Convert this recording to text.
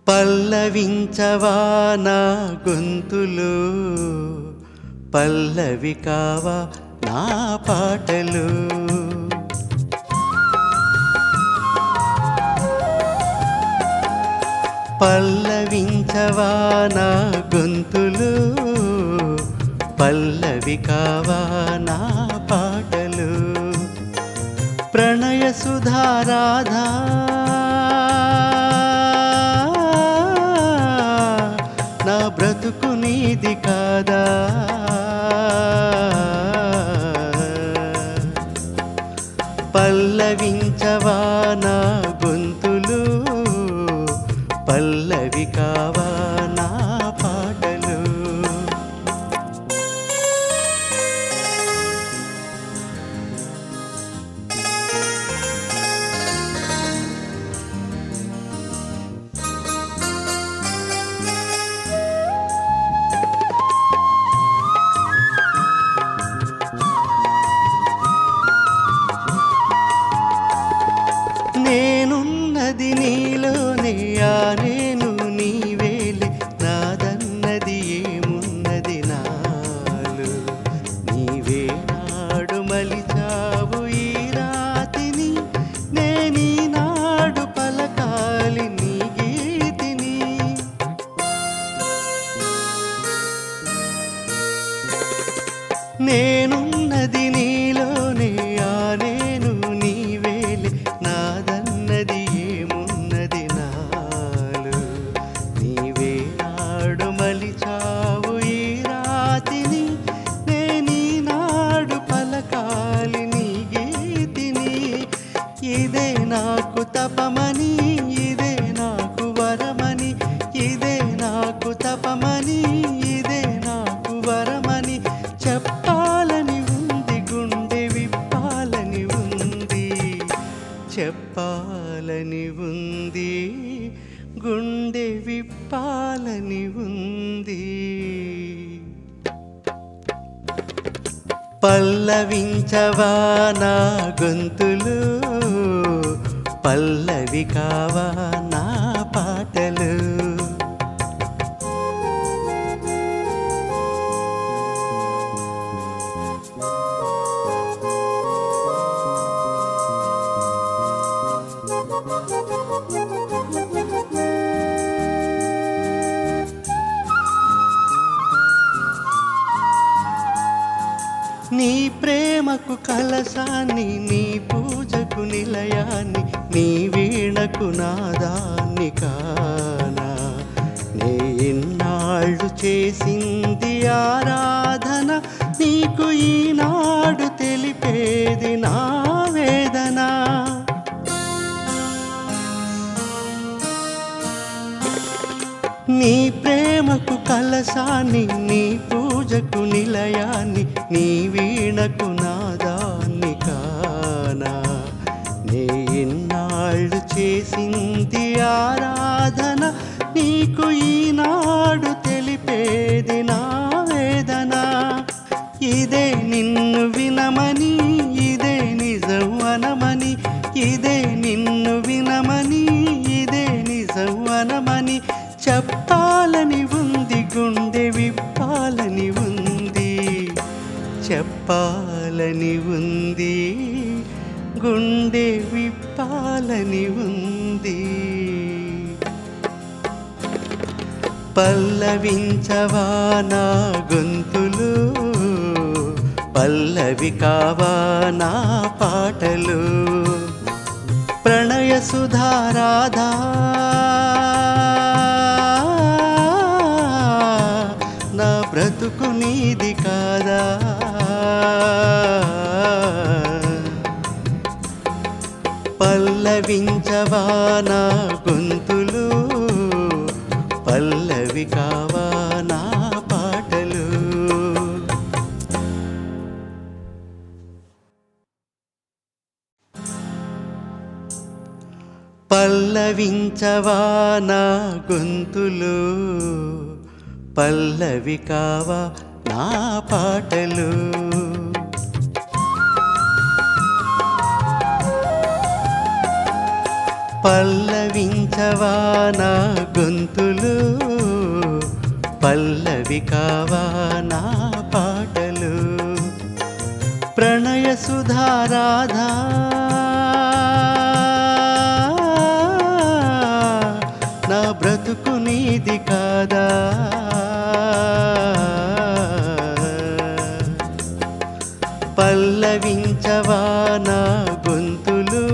పల్లవించవా నా గొంతులో, పల్లవి కావా నా పాటలు. పల్లవించవా నా గొంతులో, పల్లవి కావా నా పాటలు. ప్రణయ సుధారాధా నా బ్రతుకు నీది కాదా. పల్లవించవా నా గొంతులు, పల్లవి కావా నా పాటలు. నేనున్నది నీలోనే, ఆ నేను నీవేలే, నాదన్నది ఏమున్నది నాలో. నీవే నాడు మలిచావు ఈ రాతిని, నేనీనాడు పలకాలి నీ గీతిని. నేనున్నది నీలోనే, ఆ నేను నీవేలే, నాదన్నది ఏమున్నది నాలో. నీవే నాడు మలిచావు ఈ రాతిని, నేనీనాడు పలకాలి నీ గీతిని. ఇదే నాకు తపమని, ఇదే నాకు వరమని, ఇదే నాకు తపమని, ఇదే నాకు వరమని చెప్పాలని ఉంది, గుండె విప్పాలని ఉంది. చెప్పాలని ఉంది, గుండె విప్పాలని ఉంది. పల్లవించవా నా గొంతులు, పల్లవి కావా నా పాటలు. నీ ప్రేమకు కలశాన్ని, నీ పూజకు నిలయాన్ని, నీ వీణకు నాదాన్ని కానా. నే ఇన్నాళ్ళు చేసింది ఆరాధన, నీకు ఈనాడు తెలిపేది నా వేదన. నీ ప్రేమకు కలశాన్ని, నీ పూజకు నిలయాన్ని, నీ వీణకు నాదాన్ని కానా. నే ఇన్నాళ్ళు చేసింది ఆరాధన, నీకు ఈనాడు తెలిపేది నా వేదన. ఇదే నిన్ను వినమని, ఇదే నిజం అనమని, ఇదే నిన్ను వినమని, ఇదే నిజం అనమని చెప్పాలని ఉంది, గుండె విప్పాలని ఉంది. చెప్పాలని ఉంది, గుండె విప్పాలని ఉంది. పల్లవించవా నా గొంతులు, పల్లవి కావా నా పాటలు. ప్రణయ సుధారాధా నా బ్రతుకు నీది కాదా. పల్లవించవా నా గొంతులు, పల్లవి కావా నా పాటలు. పల్లవించవా నా గొంతులు, పల్లవి కావా నా పాటలు. పల్లవించవా నా గొంతులు, పల్లవి కావా నా పాటలు. ప్రణయ సుధారాధా నా బ్రతుకు నీది కాదా, పల్లవించవా నా గొంతులు,